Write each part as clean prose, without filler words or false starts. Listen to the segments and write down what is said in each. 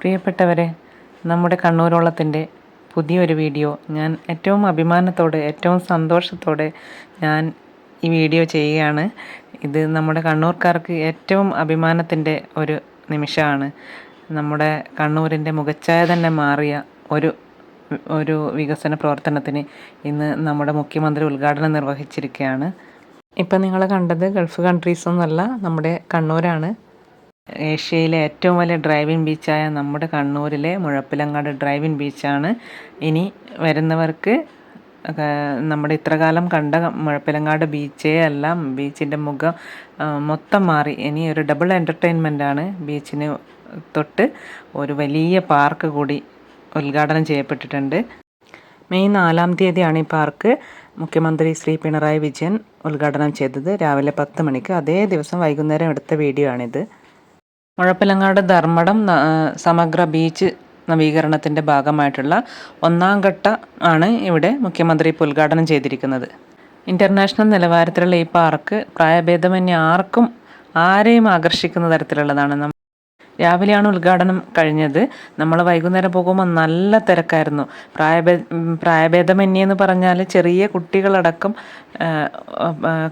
പ്രിയപ്പെട്ടവരെ, നമ്മുടെ കണ്ണൂരോളത്തിൻ്റെ പുതിയൊരു വീഡിയോ ഞാൻ ഏറ്റവും അഭിമാനത്തോടെ ഏറ്റവും സന്തോഷത്തോടെ ഞാൻ ഈ വീഡിയോ ചെയ്യുകയാണ്. ഇത് നമ്മുടെ കണ്ണൂർക്കാർക്ക് ഏറ്റവും അഭിമാനത്തിൻ്റെ ഒരു നിമിഷമാണ്. നമ്മുടെ കണ്ണൂരിൻ്റെ മുഖച്ഛായ തന്നെ മാറിയ ഒരു വികസന പ്രവർത്തനത്തിന് ഇന്ന് നമ്മുടെ മുഖ്യമന്ത്രി ഉദ്ഘാടനം നിർവഹിച്ചിരിക്കുകയാണ്. ഇപ്പം നിങ്ങൾ കണ്ടത് ഗൾഫ് കൺട്രീസൊന്നുമല്ല, നമ്മുടെ കണ്ണൂരാണ്. ഏഷ്യയിലെ ഏറ്റവും വലിയ ഡ്രൈവിംഗ് ബീച്ചായ നമ്മുടെ കണ്ണൂരിലെ മുഴപ്പിലങ്ങാട് ഡ്രൈവിംഗ് ബീച്ചാണ്. ഇനി വരുന്നവർക്ക് നമ്മുടെ ഇത്രകാലം കണ്ട മുഴപ്പിലങ്ങാട് ബീച്ചേ അല്ല, ബീച്ചിൻ്റെ മുഖം മൊത്തം മാറി. ഇനി ഒരു ഡബിൾ എൻ്റർടൈൻമെൻറ്റാണ്. ബീച്ചിന് തൊട്ട് ഒരു വലിയ പാർക്ക് കൂടി ഉദ്ഘാടനം ചെയ്യപ്പെട്ടിട്ടുണ്ട്. മെയ് 4 തീയതിയാണ് ഈ പാർക്ക് മുഖ്യമന്ത്രി ശ്രീ പിണറായി വിജയൻ ഉദ്ഘാടനം ചെയ്തത്. രാവിലെ 10 മണിക്ക്. അതേ ദിവസം വൈകുന്നേരം എടുത്ത വീഡിയോ ആണിത്. മുഴപ്പിലങ്ങാട് ധർമ്മടം സമഗ്ര ബീച്ച് നവീകരണത്തിൻ്റെ ഭാഗമായിട്ടുള്ള 1ാം ഘട്ടം ആണ് ഇവിടെ മുഖ്യമന്ത്രി ഇപ്പോൾ ഉദ്ഘാടനം ചെയ്തിരിക്കുന്നത്. ഇൻ്റർനാഷണൽ നിലവാരത്തിലുള്ള ഈ പാർക്ക് പ്രായഭേദമന്യേ ആരെയും ആകർഷിക്കുന്ന തരത്തിലുള്ളതാണ്. രാവിലെയാണ് ഉദ്ഘാടനം കഴിഞ്ഞത്. നമ്മൾ വൈകുന്നേരം പോകുമ്പോൾ നല്ല തിരക്കായിരുന്നു. പ്രായഭേദമന്യേ എന്ന് പറഞ്ഞാൽ ചെറിയ കുട്ടികളടക്കം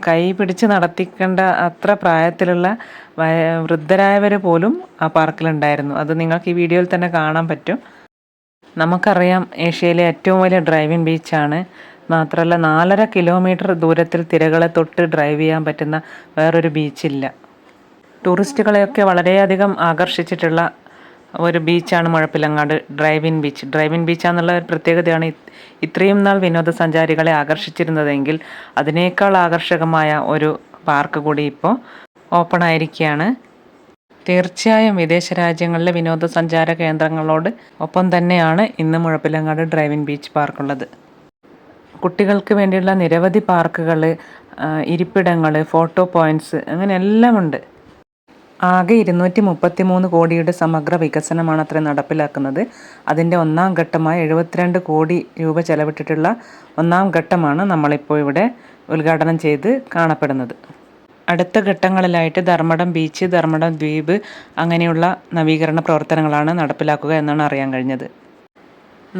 കൈ പിടിച്ച് നടത്തിക്കേണ്ട അത്ര പ്രായത്തിലുള്ള വൃദ്ധരായവർ പോലും ആ പാർക്കിലുണ്ടായിരുന്നു. അത് നിങ്ങൾക്ക് ഈ വീഡിയോയിൽ തന്നെ കാണാൻ പറ്റും. നമുക്കറിയാം, ഏഷ്യയിലെ ഏറ്റവും വലിയ ഡ്രൈവിംഗ് ബീച്ചാണ്. മാത്രമല്ല 4.5 കിലോമീറ്റർ ദൂരത്തിൽ തിരകളെ തൊട്ട് ഡ്രൈവ് ചെയ്യാൻ പറ്റുന്ന വേറൊരു ബീച്ചില്ല. ടൂറിസ്റ്റുകളെയൊക്കെ വളരെയധികം ആകർഷിച്ചിട്ടുള്ള ഒരു ബീച്ചാണ് മുഴപ്പിലങ്ങാട് ഡ്രൈവിംഗ് ബീച്ച്. ഡ്രൈവിംഗ് ബീച്ചാന്നുള്ള ഒരു പ്രത്യേകതയാണ്. ഇത്രയും നാൾ വിനോദസഞ്ചാരികളെ ആകർഷിച്ചിരുന്നതെങ്കിൽ അതിനേക്കാൾ ആകർഷകമായ ഒരു പാർക്ക് കൂടി ഇപ്പോൾ ഓപ്പൺ ആയിരിക്കുകയാണ്. തീർച്ചയായും വിദേശ രാജ്യങ്ങളിലെ വിനോദസഞ്ചാര കേന്ദ്രങ്ങളോട് ഒപ്പം തന്നെയാണ് ഇന്ന് മുഴപ്പിലങ്ങാട് ഡ്രൈവിംഗ് ബീച്ച് പാർക്കുള്ളത്. കുട്ടികൾക്ക് വേണ്ടിയുള്ള നിരവധി പാർക്കുകൾ, ഇരിപ്പിടങ്ങൾ, ഫോട്ടോ പോയിൻറ്റ്സ്, അങ്ങനെ എല്ലാം ഉണ്ട്. ആകെ 233 കോടിയുടെ സമഗ്ര വികസനമാണ് അത്ര നടപ്പിലാക്കുന്നത്. അതിൻ്റെ 1ാം ഘട്ടമായി 72 കോടി രൂപ ചെലവിട്ടിട്ടുള്ള 1ാം ഘട്ടമാണ് നമ്മളിപ്പോൾ ഇവിടെ ഉദ്ഘാടനം ചെയ്ത് കാണപ്പെടുന്നത്. അടുത്ത ഘട്ടങ്ങളിലായിട്ട് ധർമ്മടം ബീച്ച്, ധർമ്മടം ദ്വീപ് അങ്ങനെയുള്ള നവീകരണ പ്രവർത്തനങ്ങളാണ് നടപ്പിലാക്കുക എന്നാണ് അറിയാൻ കഴിഞ്ഞത്.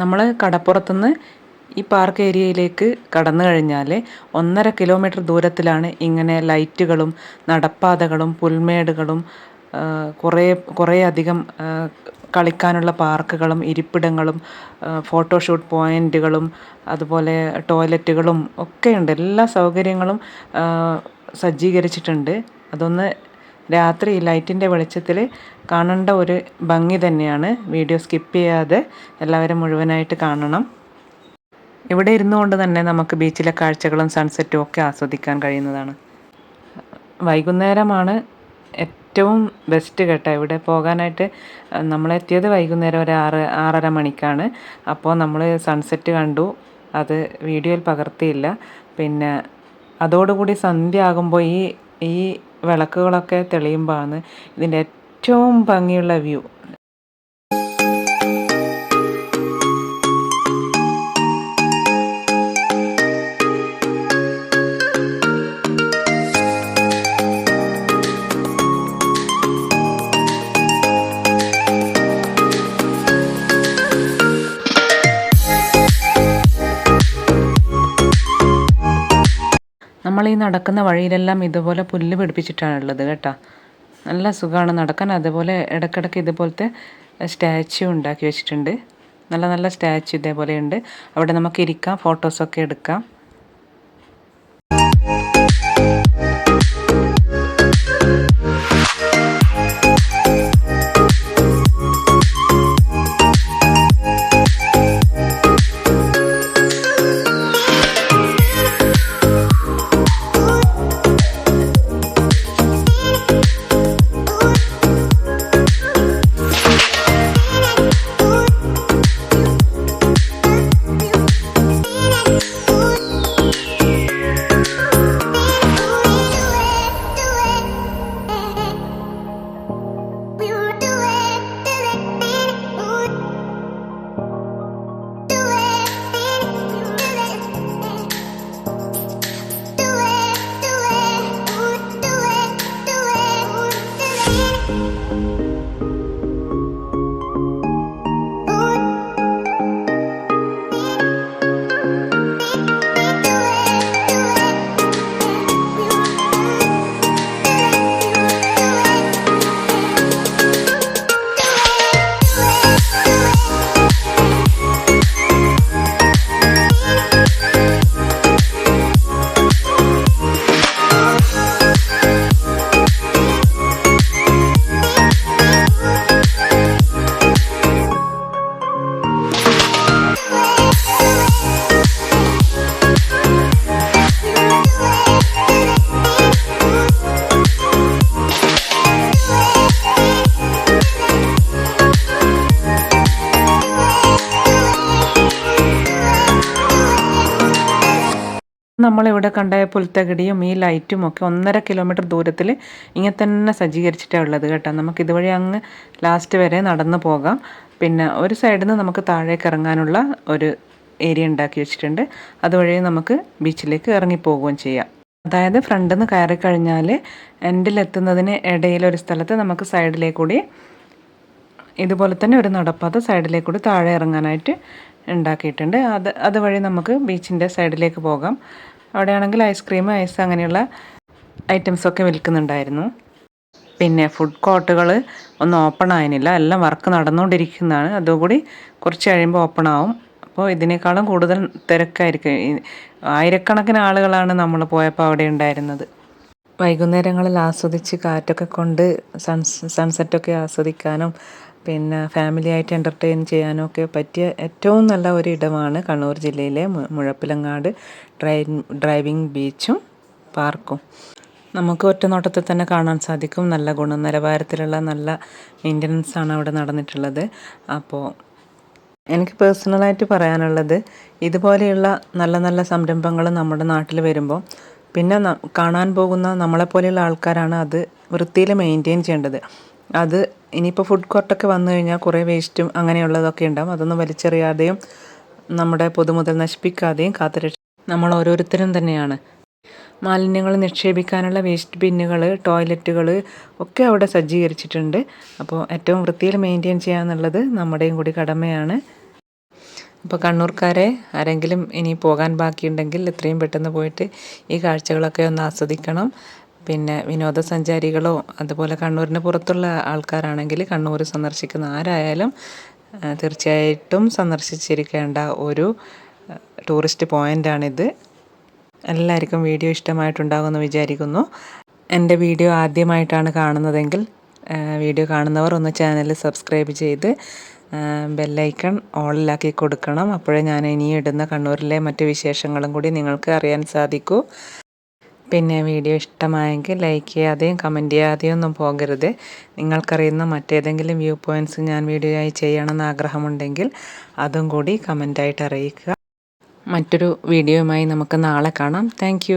നമ്മൾ കടപ്പുറത്തുനിന്ന് ഈ പാർക്ക് ഏരിയയിലേക്ക് കടന്നു കഴിഞ്ഞാൽ 1.5 കിലോമീറ്റർ ദൂരത്തിലാണ് ഇങ്ങനെ ലൈറ്റുകളും നടപ്പാതകളും പുൽമേടുകളും കുറേ അധികം കളിക്കാനുള്ള പാർക്കുകളും ഇരിപ്പിടങ്ങളും ഫോട്ടോഷൂട്ട് പോയിൻറ്റുകളും അതുപോലെ ടോയ്ലറ്റുകളും ഒക്കെയുണ്ട്. എല്ലാ സൗകര്യങ്ങളും സജ്ജീകരിച്ചിട്ടുണ്ട്. അതൊന്ന് രാത്രി ലൈറ്റിൻ്റെ വെളിച്ചത്തിൽ കാണേണ്ട ഒരു ഭംഗി തന്നെയാണ്. വീഡിയോ സ്കിപ്പ് ചെയ്യാതെ എല്ലാവരും മുഴുവനായിട്ട് കാണണം. ഇവിടെ ഇരുന്നുകൊണ്ട് തന്നെ നമുക്ക് ബീച്ചിലെ കാഴ്ചകളും സൺസെറ്റും ഒക്കെ ആസ്വദിക്കാൻ കഴിയുന്നതാണ്. വൈകുന്നേരമാണ് ഏറ്റവും ബെസ്റ്റ് കേട്ടോ ഇവിടെ പോകാനായിട്ട്. നമ്മളെത്തിയത് വൈകുന്നേരം ഒരു 6-6:30 മണിക്കാണ്. അപ്പോൾ നമ്മൾ സൺസെറ്റ് കണ്ടു. അത് വീഡിയോയിൽ പകർത്തിയില്ല. പിന്നെ അതോടുകൂടി സന്ധ്യ ആകുമ്പോൾ ഈ വിളക്കുകളൊക്കെ തെളിയുമ്പോഴാണ് ഇതിൻ്റെ ഏറ്റവും ഭംഗിയുള്ള വ്യൂ. നമ്മൾ ഈ നടക്കുന്ന വഴിയിലെല്ലാം ഇതുപോലെ പുല്ല് പിടിപ്പിച്ചിട്ടാണുള്ളത് കേട്ടോ. നല്ല സുഖമാണ് നടക്കാൻ. അതുപോലെ ഇടയ്ക്കിടയ്ക്ക് ഇതുപോലത്തെ സ്റ്റാച്യു ഉണ്ടാക്കി വെച്ചിട്ടുണ്ട്. നല്ല നല്ല സ്റ്റാച്യു ഇതേപോലെയുണ്ട്. അവിടെ നമുക്ക് ഇരിക്കാം, ഫോട്ടോസൊക്കെ എടുക്കാം. നമ്മളിവിടെ കണ്ട പുൽത്തകിടിയും ഈ ലൈറ്റും ഒക്കെ 1.5 കിലോമീറ്റർ ദൂരത്തിൽ ഇങ്ങനെ തന്നെ സജ്ജീകരിച്ചിട്ടാണ് ഉള്ളത് കേട്ടോ. നമുക്ക് ഇതുവഴി അങ്ങ് ലാസ്റ്റ് വരെ നടന്നു പോകാം. പിന്നെ ഒരു സൈഡിൽ നിന്ന് നമുക്ക് താഴേക്ക് ഇറങ്ങാനുള്ള ഒരു ഏരിയ ഉണ്ടാക്കി വെച്ചിട്ടുണ്ട്. അതുവഴി നമുക്ക് ബീച്ചിലേക്ക് ഇറങ്ങിപ്പോവുകയും ചെയ്യാം. അതായത് ഫ്രണ്ടിൽ നിന്ന് കയറി കഴിഞ്ഞാൽ എൻഡിലെത്തുന്നതിന് ഇടയിലൊരു സ്ഥലത്ത് നമുക്ക് സൈഡിലേക്ക് കൂടി ഇതുപോലെ തന്നെ ഒരു നടപ്പാത സൈഡിലേക്ക് കൂടി താഴെ ഇറങ്ങാനായിട്ട് ഉണ്ടാക്കിയിട്ടുണ്ട്. അതുവഴി നമുക്ക് ബീച്ചിൻ്റെ സൈഡിലേക്ക് പോകാം. അവിടെയാണെങ്കിൽ ഐസ്ക്രീം, ഐസ് അങ്ങനെയുള്ള ഐറ്റംസൊക്കെ വിൽക്കുന്നുണ്ടായിരുന്നു. പിന്നെ ഫുഡ് കോർട്ടുകൾ ഒന്നും ഓപ്പൺ ആയിരുന്നില്ല, എല്ലാം വർക്ക് നടന്നുകൊണ്ടിരിക്കുന്നതാണ്. അതുകൂടി കുറച്ച് കഴിയുമ്പോൾ ഓപ്പൺ ആവും. അപ്പോൾ ഇതിനേക്കാളും കൂടുതൽ തിരക്കായിരിക്കും. ആയിരക്കണക്കിന് ആളുകളാണ് നമ്മൾ പോയപ്പോൾ അവിടെ ഉണ്ടായിരുന്നത്. വൈകുന്നേരങ്ങളിൽ ആസ്വദിച്ച് കാറ്റൊക്കെ കൊണ്ട് സൺസെറ്റൊക്കെ ആസ്വദിക്കാനും പിന്നെ ഫാമിലിയായിട്ട് എൻ്റർടൈൻ ചെയ്യാനും ഒക്കെ പറ്റിയ ഏറ്റവും നല്ല ഒരു ഇടമാണ് കണ്ണൂർ ജില്ലയിലെ മുഴപ്പിലങ്ങാട് ഡ്രൈവിംഗ് ബീച്ചും പാർക്കും. നമുക്ക് ഒറ്റ നോട്ടത്തിൽ തന്നെ കാണാൻ സാധിക്കും. നല്ല ഗുണനിലവാരത്തിലുള്ള നല്ല മെയിൻ്റനൻസ് ആണ് അവിടെ നടന്നിട്ടുള്ളത്. അപ്പോൾ എനിക്ക് പേഴ്സണലായിട്ട് പറയാനുള്ളത്, ഇതുപോലെയുള്ള നല്ല നല്ല സംരംഭങ്ങൾ നമ്മുടെ നാട്ടിൽ വരുമ്പോൾ പിന്നെ കാണാൻ പോകുന്ന നമ്മളെപ്പോലെയുള്ള ആൾക്കാരാണ് അത് വൃത്തിയിൽ മെയിൻറ്റെയിൻ ചെയ്യേണ്ടത്. അത് ഇനിയിപ്പോൾ ഫുഡ് കോർട്ടൊക്കെ വന്നു കഴിഞ്ഞാൽ കുറേ വേസ്റ്റും അങ്ങനെയുള്ളതൊക്കെ ഉണ്ടാവും. അതൊന്നും വലിച്ചെറിയാതെയും നമ്മുടെ പൊതുമുതൽ നശിപ്പിക്കാതെയും നമ്മൾ ഓരോരുത്തരും തന്നെയാണ്. മാലിന്യങ്ങൾ നിക്ഷേപിക്കാനുള്ള വേസ്റ്റ് ബിന്നുകൾ, ടോയ്ലറ്റുകൾ ഒക്കെ അവിടെ സജ്ജീകരിച്ചിട്ടുണ്ട്. അപ്പോൾ ഏറ്റവും വൃത്തിയിൽ മെയിൻറ്റെയിൻ ചെയ്യുക എന്നുള്ളത് നമ്മുടെയും കൂടി കടമയാണ്. അപ്പോൾ കണ്ണൂർക്കാരെ ആരെങ്കിലും ഇനി പോകാൻ ബാക്കിയുണ്ടെങ്കിൽ എത്രയും പെട്ടെന്ന് പോയിട്ട് ഈ കാഴ്ചകളൊക്കെ ഒന്ന് ആസ്വദിക്കണം. പിന്നെ വിനോദസഞ്ചാരികളോ അതുപോലെ കണ്ണൂരിന് പുറത്തുള്ള ആൾക്കാരാണെങ്കിൽ കണ്ണൂർ സന്ദർശിക്കുന്ന ആരായാലും തീർച്ചയായിട്ടും സന്ദർശിച്ചിരിക്കേണ്ട ഒരു ടൂറിസ്റ്റ് പോയിൻ്റാണിത്. എല്ലാവർക്കും വീഡിയോ ഇഷ്ടമായിട്ടുണ്ടാകുമെന്ന് വിചാരിക്കുന്നു. എൻ്റെ വീഡിയോ ആദ്യമായിട്ടാണ് കാണുന്നതെങ്കിൽ വീഡിയോ കാണുന്നവർ ഒന്ന് ചാനൽ സബ്സ്ക്രൈബ് ചെയ്ത് ബെല്ലൈക്കൺ ഓളിലാക്കി കൊടുക്കണം. അപ്പോഴേ ഞാൻ ഇനി ഇടുന്ന കണ്ണൂരിലെ മറ്റ് വിശേഷങ്ങളും കൂടി നിങ്ങൾക്ക് അറിയാൻ സാധിക്കൂ. പിന്നെ വീഡിയോ ഇഷ്ടമായെങ്കിൽ ലൈക്ക് ചെയ്യാതെയും കമൻറ്റ് ചെയ്യാതെയും ഒന്നും പോകരുത്. നിങ്ങൾക്കറിയുന്ന മറ്റേതെങ്കിലും വ്യൂ പോയിൻറ്റ്സ് ഞാൻ വീഡിയോ ആയി ചെയ്യണമെന്ന് ആഗ്രഹമുണ്ടെങ്കിൽ അതും കൂടി കമൻറ്റായിട്ട് അറിയിക്കുക. മറ്റൊരു വീഡിയോയുമായി നമുക്ക് നാളെ കാണാം. താങ്ക്